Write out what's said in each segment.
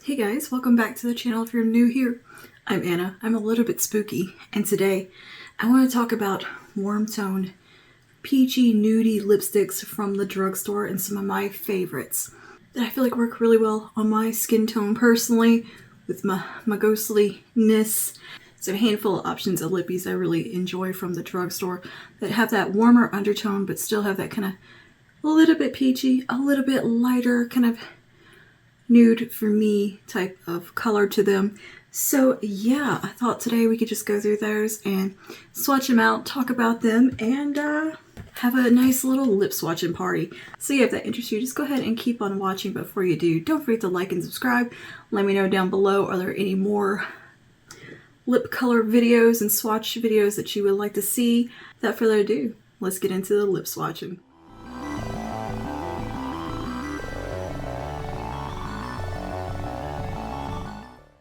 Hey guys, welcome back to the channel if you're new here. I'm Anna. I'm a little bit spooky, and today I want to talk about warm tone peachy nudie lipsticks from the drugstore and some of my favorites that I feel like work really well on my skin tone personally with my ghostliness. So a handful of options of lippies I really enjoy from the drugstore that have that warmer undertone but still have that kind of a little bit peachy, a little bit lighter kind of nude for me type of color to them. So yeah, I thought today we could just go through those and swatch them out, talk about them, and have a nice little lip swatching party. So yeah, if that interests you, just go ahead and keep on watching. But before you do, don't forget to like and subscribe. Let me know down below, are there any more lip color videos and swatch videos that you would like to see? Without further ado, let's get into the lip swatching.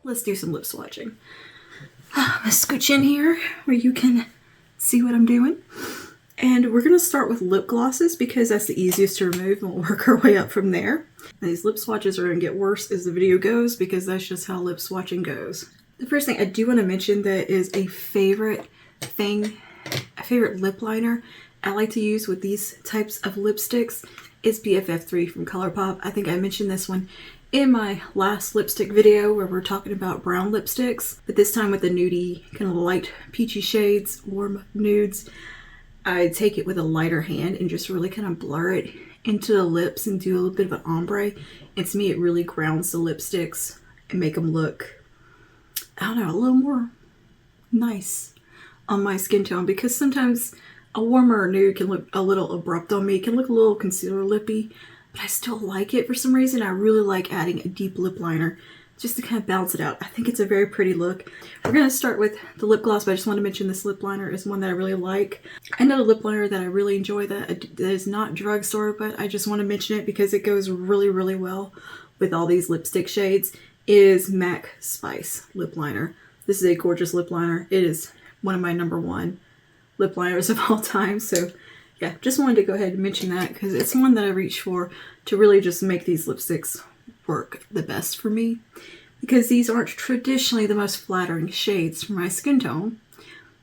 Let's do some lip swatching. I'm gonna scooch in here where you can see what I'm doing. And we're gonna start with lip glosses because that's the easiest to remove, and we'll work our way up from there. And these lip swatches are gonna get worse as the video goes because that's just how lip swatching goes. The first thing I do want to mention that is a favorite lip liner I like to use with these types of lipsticks is BFF3 from ColourPop. I think I mentioned this one in my last lipstick video where we're talking about brown lipsticks, but this time with the nudie, kind of light peachy shades, warm nudes. I take it with a lighter hand and just really kind of blur it into the lips and do a little bit of an ombre. And to me, it really grounds the lipsticks and make them look, I don't know, a little more nice on my skin tone, because sometimes a warmer nude can look a little abrupt on me. It can look a little concealer lippy, but I still like it for some reason. I really like adding a deep lip liner just to kind of balance it out. I think it's a very pretty look. We're going to start with the lip gloss, but I just want to mention this lip liner is one that I really like. Another lip liner that I really enjoy that is not drugstore, but I just want to mention it because it goes really, really well with all these lipstick shades, is MAC Spice lip liner. This is a gorgeous lip liner. It is one of my #1 lip liners of all time, so yeah, just wanted to go ahead and mention that because it's one that I reach for to really just make these lipsticks work the best for me, because these aren't traditionally the most flattering shades for my skin tone,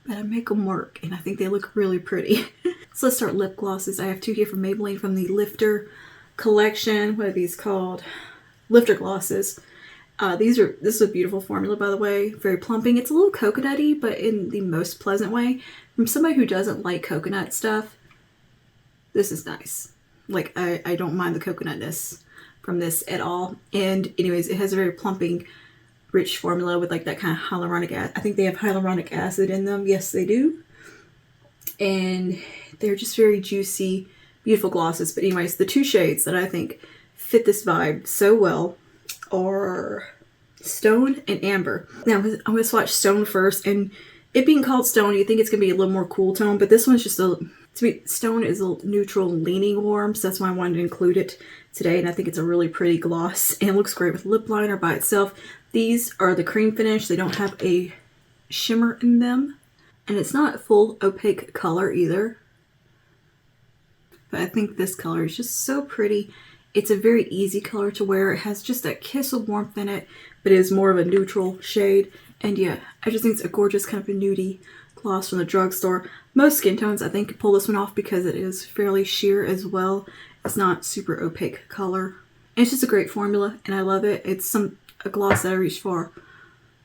but I make them work and I think they look really pretty. So let's start lip glosses. I have two here from Maybelline from the Lifter collection. What are these called? Lifter glosses. This is a beautiful formula, by the way. Very plumping. It's a little coconutty, but in the most pleasant way. From somebody who doesn't like coconut stuff, this is nice. Like, I don't mind the coconutness from this at all. And anyways, it has a very plumping, rich formula with like that kind of hyaluronic acid. I think they have hyaluronic acid in them. Yes, they do. And they're just very juicy, beautiful glosses. But anyways, the two shades that I think fit this vibe so well are Stone and Amber. Now, I'm going to swatch Stone first. And it being called Stone, you think it's going to be a little more cool tone. But this one's just Stone is a neutral leaning warm, so that's why I wanted to include it today, and I think it's a really pretty gloss and it looks great with lip liner by itself. These are the cream finish. They don't have a shimmer in them, and it's not full opaque color either, but I think this color is just so pretty. It's a very easy color to wear. It has just that kiss of warmth in it, but it is more of a neutral shade. And yeah, I just think it's a gorgeous kind of a nudie gloss from the drugstore. Most skin tones, I think, pull this one off because it is fairly sheer as well. It's not super opaque color. And it's just a great formula, and I love it. It's a gloss that I reach for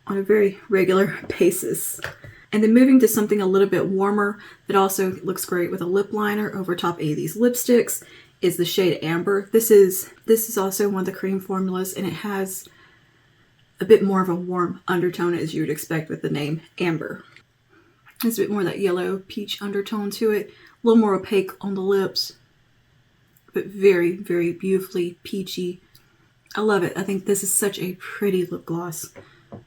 on a very regular basis. And then moving to something a little bit warmer that also looks great with a lip liner over top of these lipsticks is the shade Amber. This is also one of the cream formulas, and it has a bit more of a warm undertone, as you would expect with the name Amber. There's a bit more of that yellow peach undertone to it. A little more opaque on the lips, but very, very beautifully peachy. I love it. I think this is such a pretty lip gloss.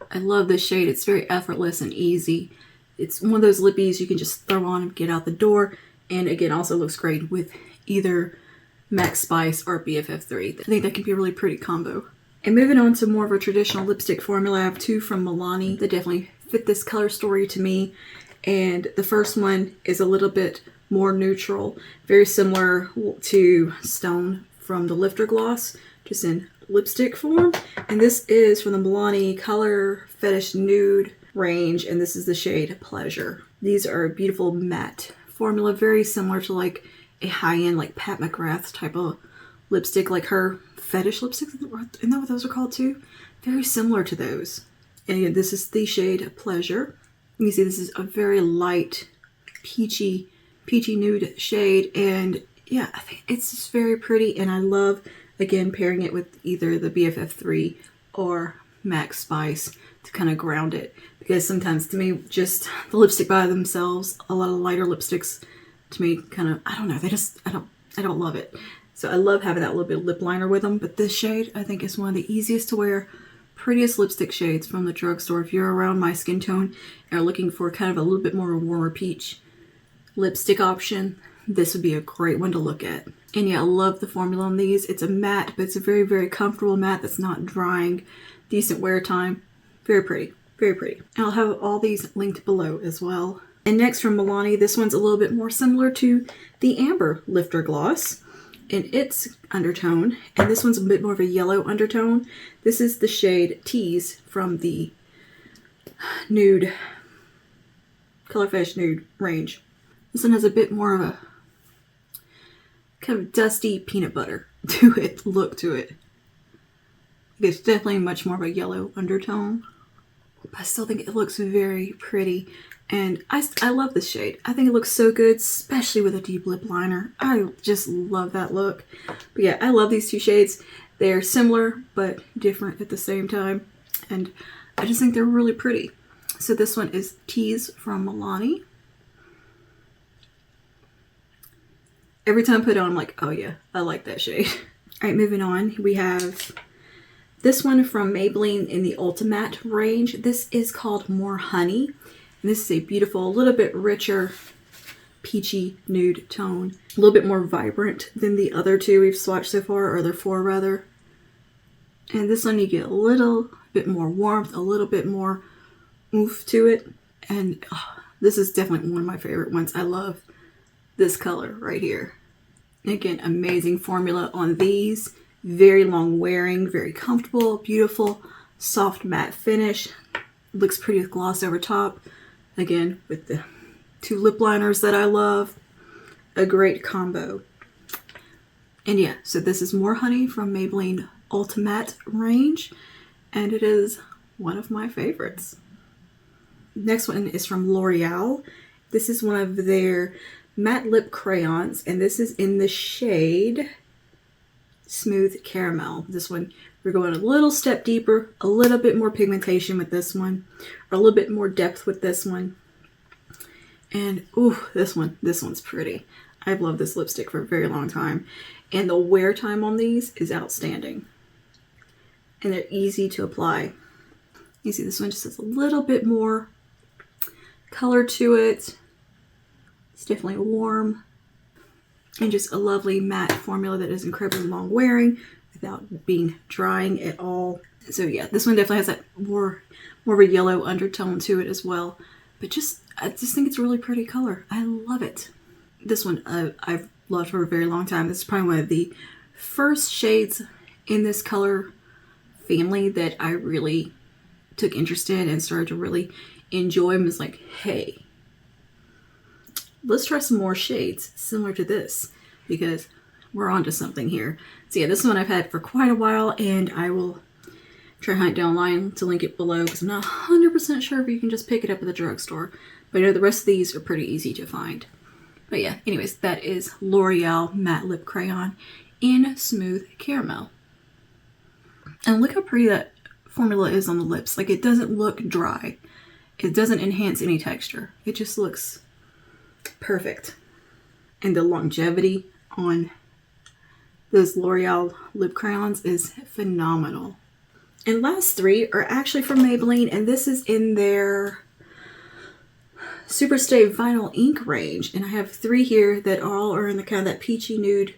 I love this shade. It's very effortless and easy. It's one of those lippies you can just throw on and get out the door. And again, also looks great with either MAC Spice or BFF3. I think that can be a really pretty combo. And moving on to more of a traditional lipstick formula, I have two from Milani that definitely fit this color story to me. And the first one is a little bit more neutral, very similar to Stone from the Lifter gloss, just in lipstick form. And this is from the Milani Color Fetish Nude range, and this is the shade Pleasure. These are a beautiful matte formula, very similar to like a high-end like Pat McGrath type of lipstick, like her fetish lipsticks. Isn't that what those are called too? Very similar to those. And again, this is the shade Pleasure. You can see this is a very light peachy nude shade, and yeah, I think it's just very pretty, and I love, again, pairing it with either the BFF3 or Max Spice to kind of ground it, because sometimes to me, just the lipstick by themselves, a lot of lighter lipsticks to me kind of, I don't know, I don't love it. So I love having that little bit of lip liner with them, but this shade I think is one of the easiest to wear, prettiest lipstick shades from the drugstore. If you're around my skin tone and are looking for kind of a little bit more warmer peach lipstick option, this would be a great one to look at. And yeah, I love the formula on these. It's a matte, but it's a very, very comfortable matte that's not drying. Decent wear time. Very pretty. Very pretty. And I'll have all these linked below as well. And next from Milani, this one's a little bit more similar to the Amber Lifter Gloss in its undertone. And this one's a bit more of a yellow undertone. This is the shade Tease from the Nude Color Fetish Nude range. This one has a bit more of a kind of dusty peanut butter to it, look to it. It's definitely much more of a yellow undertone, but I still think it looks very pretty, and I love this shade. I think it looks so good, especially with a deep lip liner. I just love that look. But yeah, I love these two shades. They're similar but different at the same time, and I just think they're really pretty. So this one is Tease from Milani. Every time I put it on, I'm like, oh yeah, I like that shade. All right, moving on. We have this one from Maybelline in the Ultimate range. This is called More Honey. And this is a beautiful, a little bit richer, peachy nude tone. A little bit more vibrant than the other two we've swatched so far, or the four rather. And this one you get a little bit more warmth, a little bit more oomph to it. And this is definitely one of my favorite ones. I love this color right here. Again, amazing formula on these. Very long wearing, very comfortable, beautiful, soft matte finish. Looks pretty with gloss over top. Again, with the two lip liners that I love. A great combo. And yeah, so this is More Honey from Maybelline Ultimate range, and it is one of my favorites. Next one is from L'Oreal. This is one of their matte lip crayons, and this is in the shade Smooth Caramel. This one, we're going a little step deeper, a little bit more pigmentation with this one, or a little bit more depth with this one. And ooh, this one's pretty. I've loved this lipstick for a very long time, and the wear time on these is outstanding, and they're easy to apply. You see this one just has a little bit more color to it. It's definitely warm, and just a lovely matte formula that is incredibly long wearing without being drying at all. So yeah, this one definitely has that more of a yellow undertone to it as well. But I just think it's a really pretty color. I love it. This one I've loved for a very long time. This is probably one of the first shades in this color family that I really took interest in and started to really enjoy, and was like, hey, let's try some more shades similar to this, because we're onto something here. So yeah, this one I've had for quite a while, and I will try to hunt down online to link it below, because I'm not 100% sure if you can just pick it up at the drugstore. But I know the rest of these are pretty easy to find. But yeah, anyways, that is L'Oreal Matte Lip Crayon in Smooth Caramel. And look how pretty that formula is on the lips. Like, it doesn't look dry. It doesn't enhance any texture. It just looks perfect. And the longevity on those L'Oreal lip crayons is phenomenal. And last three are actually from Maybelline, and this is in their Superstay Vinyl Ink range. And I have three here that all are in the kind of that peachy nude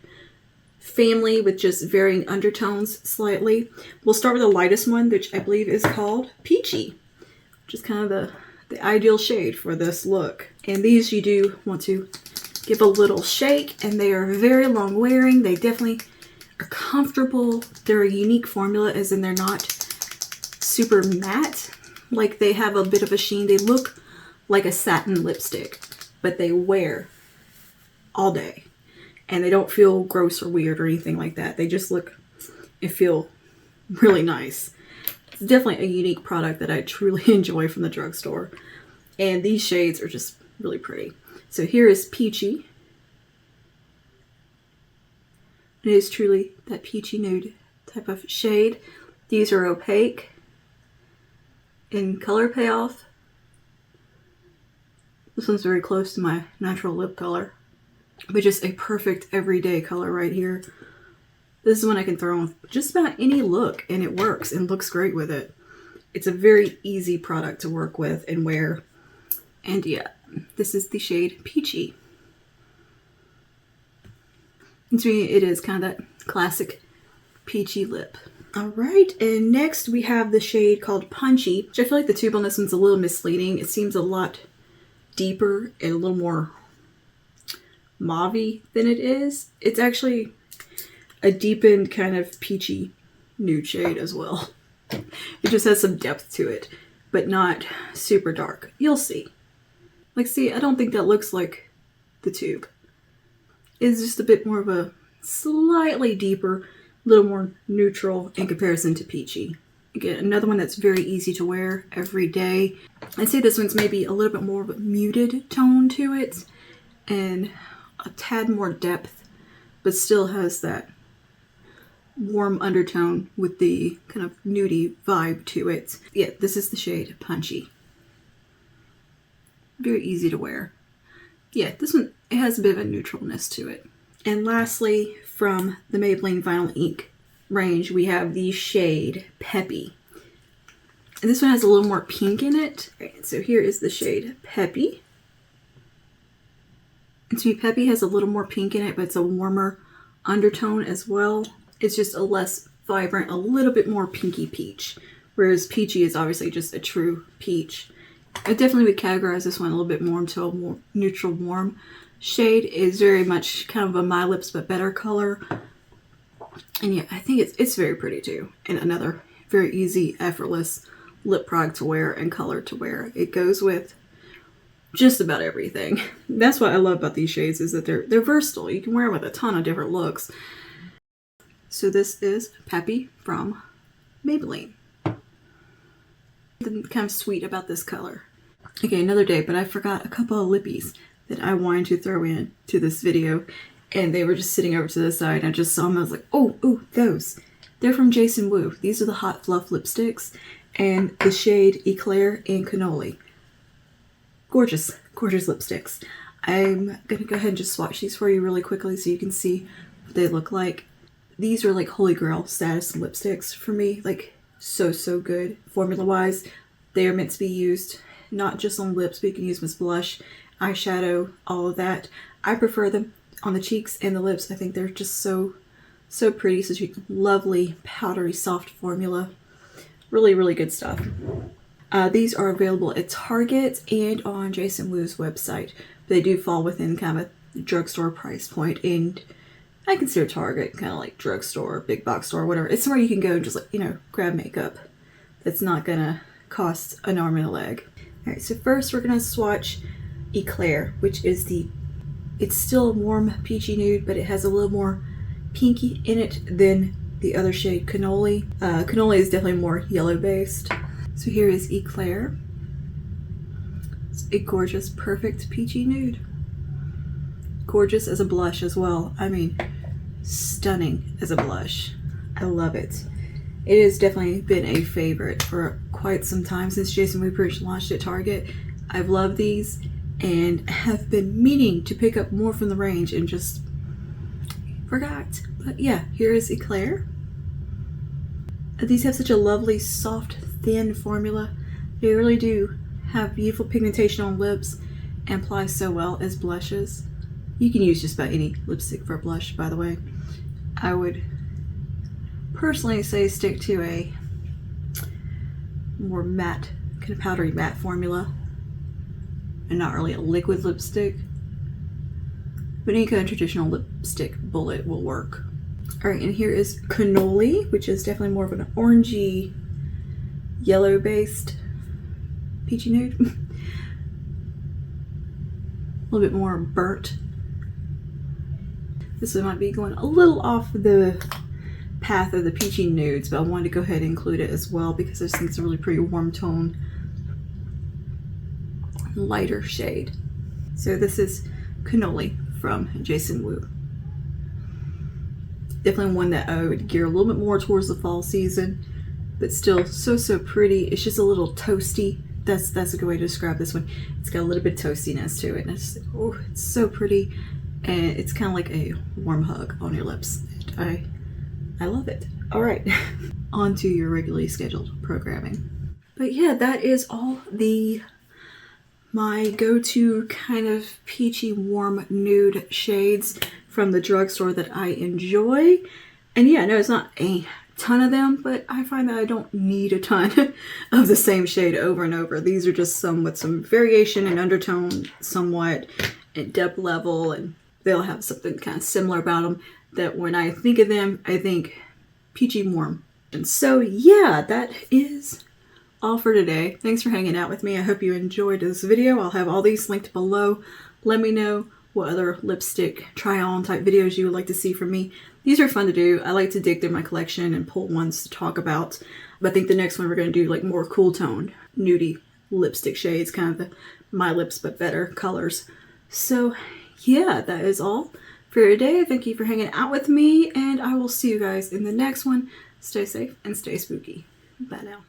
family with just varying undertones slightly. We'll start with the lightest one, which I believe is called Peachy, which is kind of the ideal shade for this look. And these you do want to give a little shake, and they are very long wearing. They definitely are comfortable. They're a unique formula, as in they're not super matte. Like, they have a bit of a sheen. They look like a satin lipstick, but they wear all day. And they don't feel gross or weird or anything like that. They just look and feel really nice. It's definitely a unique product that I truly enjoy from the drugstore. And these shades are just really pretty. So here is Peachy. It is truly that peachy nude type of shade. These are opaque in color payoff. This one's very close to my natural lip color, but just a perfect everyday color right here. This is one I can throw on just about any look, and it works and looks great with it. It's a very easy product to work with and wear. And yeah, this is the shade Peachy. And to me, it is kind of that classic peachy lip. All right, and next we have the shade called Punchy, which I feel like the tube on this one's a little misleading. It seems a lot deeper and a little more mauve-y than it is. It's actually a deepened kind of peachy nude shade as well. It just has some depth to it, but not super dark. You'll see. Like, see, I don't think that looks like the tube. It's just a bit more of a slightly deeper, little more neutral in comparison to Peachy. Again, another one that's very easy to wear every day. I'd say this one's maybe a little bit more of a muted tone to it and a tad more depth, but still has that warm undertone with the kind of nudie vibe to it. Yeah, this is the shade Punchy. Very easy to wear. Yeah, this one, it has a bit of a neutralness to it. And lastly, from the Maybelline Vinyl Ink range, we have the shade Peppy. And this one has a little more pink in it. Right, so here is the shade Peppy. And to me, Peppy has a little more pink in it, but it's a warmer undertone as well. It's just a less vibrant, a little bit more pinky peach. Whereas Peachy is obviously just a true peach. I definitely would categorize this one a little bit more into a more neutral, warm shade. Is very much kind of a My Lips But Better color. And yeah, I think it's very pretty too. And another very easy, effortless lip product to wear and color to wear. It goes with just about everything. That's what I love about these shades, is that they're versatile. You can wear them with a ton of different looks. So this is Peppy from Maybelline. Something kind of sweet about this color. Okay, another day, but I forgot a couple of lippies that I wanted to throw in to this video, and they were just sitting over to the side. I just saw them. I was like, oh, those. They're from Jason Wu. These are the Hot Fluff lipsticks, and the shade Eclair and Cannoli. Gorgeous, gorgeous lipsticks. I'm gonna go ahead and just swatch these for you really quickly so you can see what they look like. These are like holy grail status lipsticks for me. Like, so good. Formula-wise, they are meant to be used not just on lips, but you can use them as blush, eyeshadow, all of that. I prefer them on the cheeks and the lips. I think they're just so pretty. Such a lovely, powdery, soft formula. Really good stuff. These are available at Target and on Jason Wu's website. They do fall within kind of a drugstore price point, and I consider Target kind of like drugstore, big box store, whatever. It's somewhere you can go and just, like, you know, grab makeup that's not gonna cost an arm and a leg. All right, so first we're gonna swatch Eclair, which is it's still a warm peachy nude, but it has a little more pinky in it than the other shade Cannoli. Cannoli is definitely more yellow based. So here is Eclair. It's a gorgeous, perfect peachy nude. Gorgeous as a blush as well. I mean, stunning as a blush. I love it. It has definitely been a favorite for quite some time since Jason Wu first launched at Target. I've loved these and have been meaning to pick up more from the range and just forgot. But yeah, here is Eclair. These have such a lovely, soft, thin formula. They really do have beautiful pigmentation on lips and apply so well as blushes. You can use just about any lipstick for a blush, by the way. I would personally say stick to a more matte, kind of powdery matte formula, and not really a liquid lipstick. But any kind of traditional lipstick bullet will work. All right, and here is Cannoli, which is definitely more of an orangey, yellow-based peachy nude. A little bit more burnt. This one might be going a little off the path of the peachy nudes, but I wanted to go ahead and include it as well because I just think it's a really pretty warm tone, lighter shade. So this is Cannoli from Jason Wu. Definitely one that I would gear a little bit more towards the fall season, but still so pretty. It's just a little toasty. That's a good way to describe this one. It's got a little bit of toastiness to it, and it's so pretty, and it's kind of like a warm hug on your lips. I love it. All right, on to your regularly scheduled programming. But yeah, that is all my go-to kind of peachy warm nude shades from the drugstore that I enjoy. And yeah, no, it's not a ton of them, but I find that I don't need a ton of the same shade over and over. These are just some with some variation and undertone somewhat and depth level, and they'll have something kind of similar about them that when I think of them, I think peachy warm. And so yeah, that is all for today. Thanks for hanging out with me. I hope you enjoyed this video. I'll have all these linked below. Let me know what other lipstick try-on type videos you would like to see from me. These are fun to do. I like to dig through my collection and pull ones to talk about. But I think the next one we're going to do like more cool toned, nudie lipstick shades, kind of the My Lips but better colors. So yeah, that is all for today. Thank you for hanging out with me, and I will see you guys in the next one. Stay safe and stay spooky. Bye now.